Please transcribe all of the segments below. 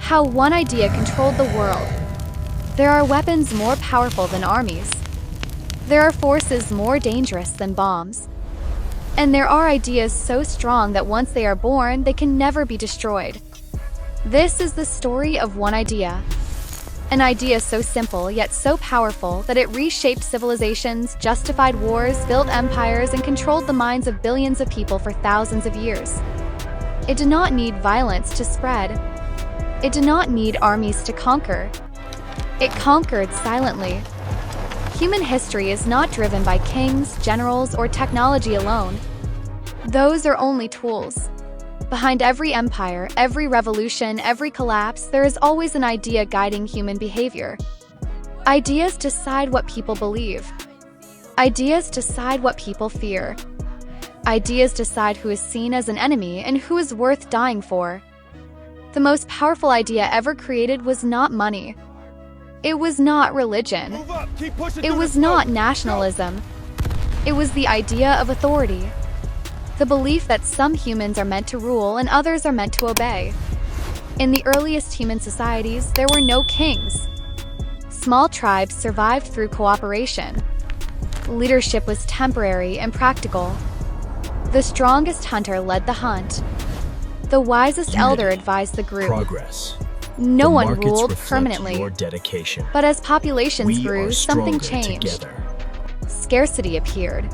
How one idea controlled the world. There are weapons more powerful than armies. There are forces more dangerous than bombs. And there are ideas so strong that once they are born, they can never be destroyed. This is the story of one idea. An idea so simple yet so powerful that it reshaped civilizations, justified wars, built empires, and controlled the minds of billions of people for thousands of years. It did not need violence to spread. It did not need armies to conquer. It conquered silently. Human history is not driven by kings, generals, or technology alone. Those are only tools. Behind every empire, every revolution, every collapse, there is always an idea guiding human behavior. Ideas decide what people believe. Ideas decide what people fear. Ideas decide who is seen as an enemy and who is worth dying for. The most powerful idea ever created was not money. It was not religion. It was not nationalism. It was the idea of authority. The belief that some humans are meant to rule and others are meant to obey. In the earliest human societies, there were no kings. Small tribes survived through cooperation. Leadership was temporary and practical. The strongest hunter led the hunt. The wisest elder advised the group. Progress. No The one markets ruled reflect permanently. your dedication. But as populations We grew, are something stronger changed. together. Scarcity appeared.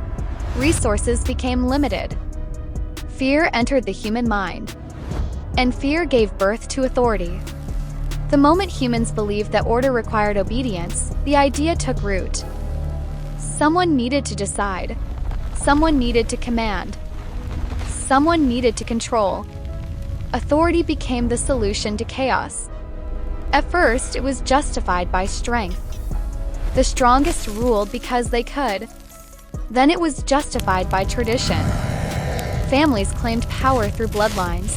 Resources became limited. Fear entered the human mind. And fear gave birth to authority. The moment humans believed that order required obedience, the idea took root. Someone needed to decide. Someone needed to command. Someone needed to control. Authority became the solution to chaos. At first, it was justified by strength. The strongest ruled because they could. Then it was justified by tradition. Families claimed power through bloodlines.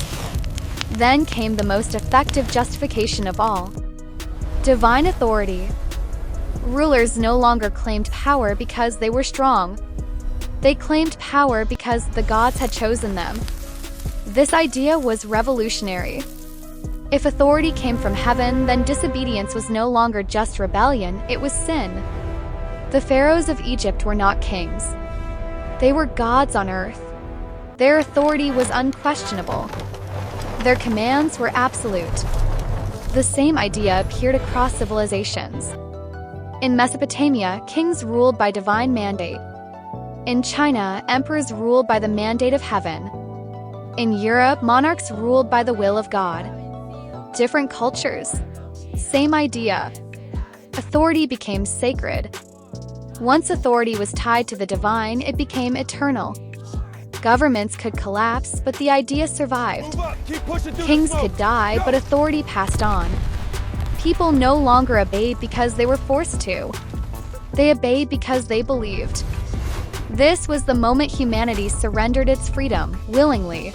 Then came the most effective justification of all: divine authority. Rulers no longer claimed power because they were strong. They claimed power because the gods had chosen them. This idea was revolutionary. If authority came from heaven, then disobedience was no longer just rebellion, it was sin. The pharaohs of Egypt were not kings. They were gods on earth. Their authority was unquestionable. Their commands were absolute. The same idea appeared across civilizations. In Mesopotamia, kings ruled by divine mandate. In China, emperors ruled by the mandate of heaven. In Europe, monarchs ruled by the will of God. Different cultures, same idea. Authority became sacred. Once authority was tied to the divine, it became eternal. Governments could collapse, but the idea survived. Kings could die, but authority passed on. People no longer obeyed because they were forced to. They obeyed because they believed. This was the moment humanity surrendered its freedom, willingly.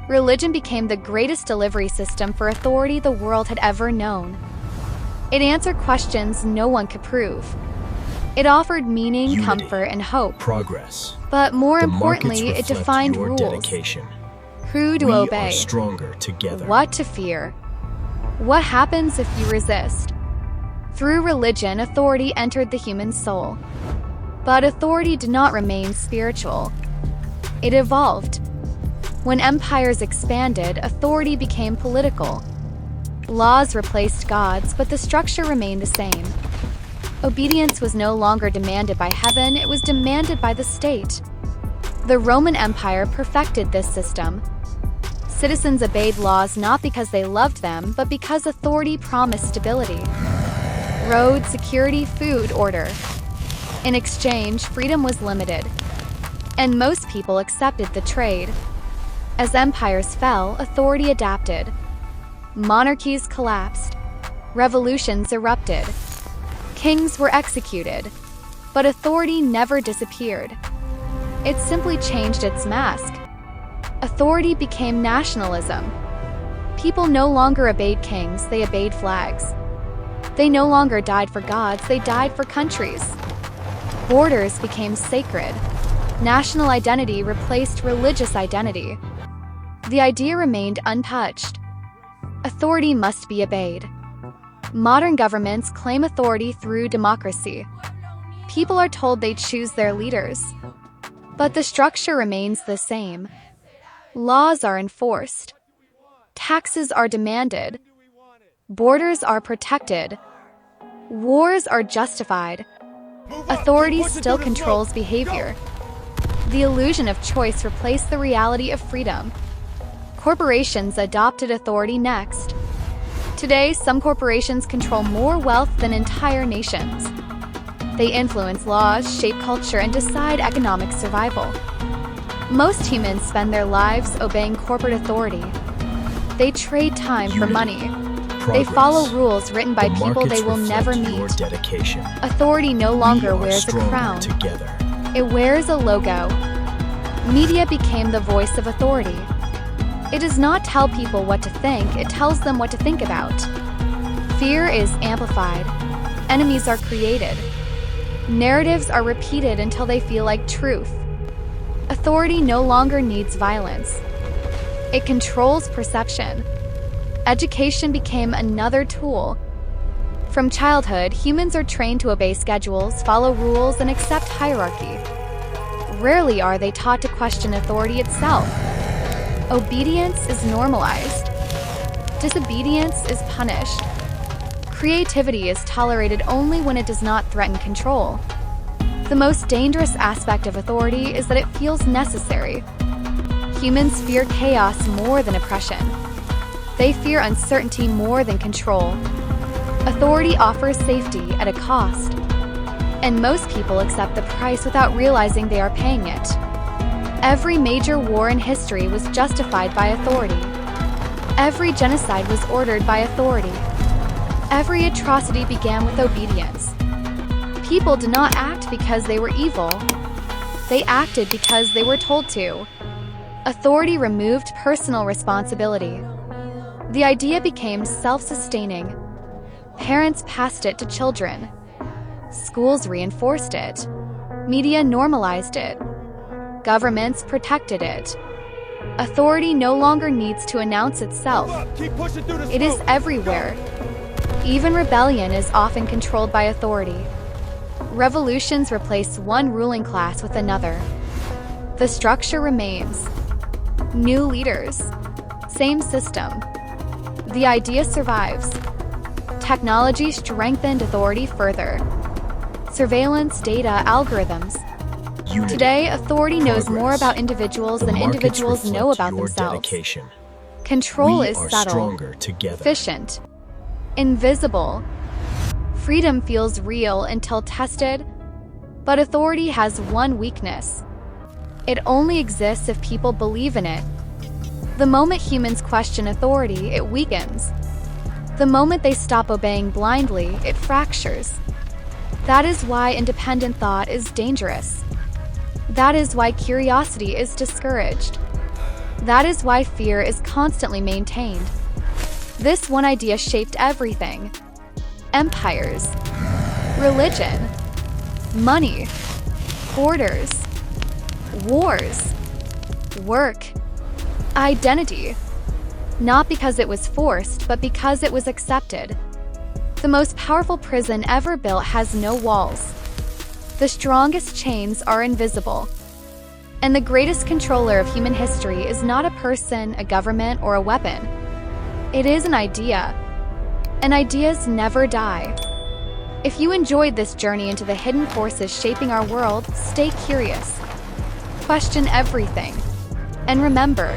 Religion became the greatest delivery system for authority the world had ever known. It answered questions no one could prove. It offered meaning, Unity, comfort, and hope. Progress. But more The importantly, it markets reflect defined your rules. dedication. Who to We obey. are stronger together. What to fear. What happens if you resist? Through religion, authority entered the human soul. But authority did not remain spiritual. It evolved. When empires expanded, authority became political. Laws replaced gods, but the structure remained the same. Obedience was no longer demanded by heaven, it was demanded by the state. The Roman Empire perfected this system. Citizens obeyed laws not because they loved them, but because authority promised stability. Road, security, food, order. In exchange, freedom was limited. And most people accepted the trade. As empires fell, authority adapted. Monarchies collapsed. Revolutions erupted. Kings were executed. But authority never disappeared. It simply changed its mask. Authority became nationalism. People no longer obeyed kings, they obeyed flags. They no longer died for gods, they died for countries. Borders became sacred. National identity replaced religious identity. The idea remained untouched. Authority must be obeyed. Modern governments claim authority through democracy. People are told they choose their leaders. But the structure remains the same. Laws are enforced. Taxes are demanded. Borders are protected. Wars are justified. Authority still controls behavior. The illusion of choice replaced the reality of freedom. Corporations adopted authority next. Today, some corporations control more wealth than entire nations. They influence laws, shape culture, and decide economic survival. Most humans spend their lives obeying corporate authority. They trade time for money. They follow rules written by people they will never meet. Authority no longer wears a crown. It wears a logo. Media became the voice of authority. It does not tell people what to think, it tells them what to think about. Fear is amplified. Enemies are created. Narratives are repeated until they feel like truth. Authority no longer needs violence. It controls perception. Education became another tool. From childhood, humans are trained to obey schedules, follow rules, and accept hierarchy. Rarely are they taught to question authority itself. Obedience is normalized. Disobedience is punished. Creativity is tolerated only when it does not threaten control. The most dangerous aspect of authority is that it feels necessary. Humans fear chaos more than oppression. They fear uncertainty more than control. Authority offers safety at a cost. And most people accept the price without realizing they are paying it. Every major war in history was justified by authority. Every genocide was ordered by authority. Every atrocity began with obedience. People did not act because they were evil. They acted because they were told to. Authority removed personal responsibility. The idea became self-sustaining. Parents passed it to children. Schools reinforced it. Media normalized it. Governments protected it. Authority no longer needs to announce itself. It is everywhere. Even rebellion is often controlled by authority. Revolutions replace one ruling class with another. The structure remains. New leaders. Same system. The idea survives. Technology strengthened authority further. Surveillance, data, algorithms. Today, authority knows more about individuals than individuals know about themselves. Control is subtle, efficient, invisible. Freedom feels real until tested, but authority has one weakness. It only exists if people believe in it. The moment humans question authority, it weakens. The moment they stop obeying blindly, it fractures. That is why independent thought is dangerous. That is why curiosity is discouraged. That is why fear is constantly maintained. This one idea shaped everything. Empires, religion, money, borders, wars, work, identity. Not because it was forced, but because it was accepted. The most powerful prison ever built has no walls. The strongest chains are invisible. And the greatest controller of human history is not a person, a government, or a weapon. It is an idea. And ideas never die. If you enjoyed this journey into the hidden forces shaping our world, stay curious. Question everything. And remember,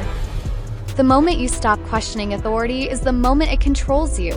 the moment you stop questioning authority is the moment it controls you.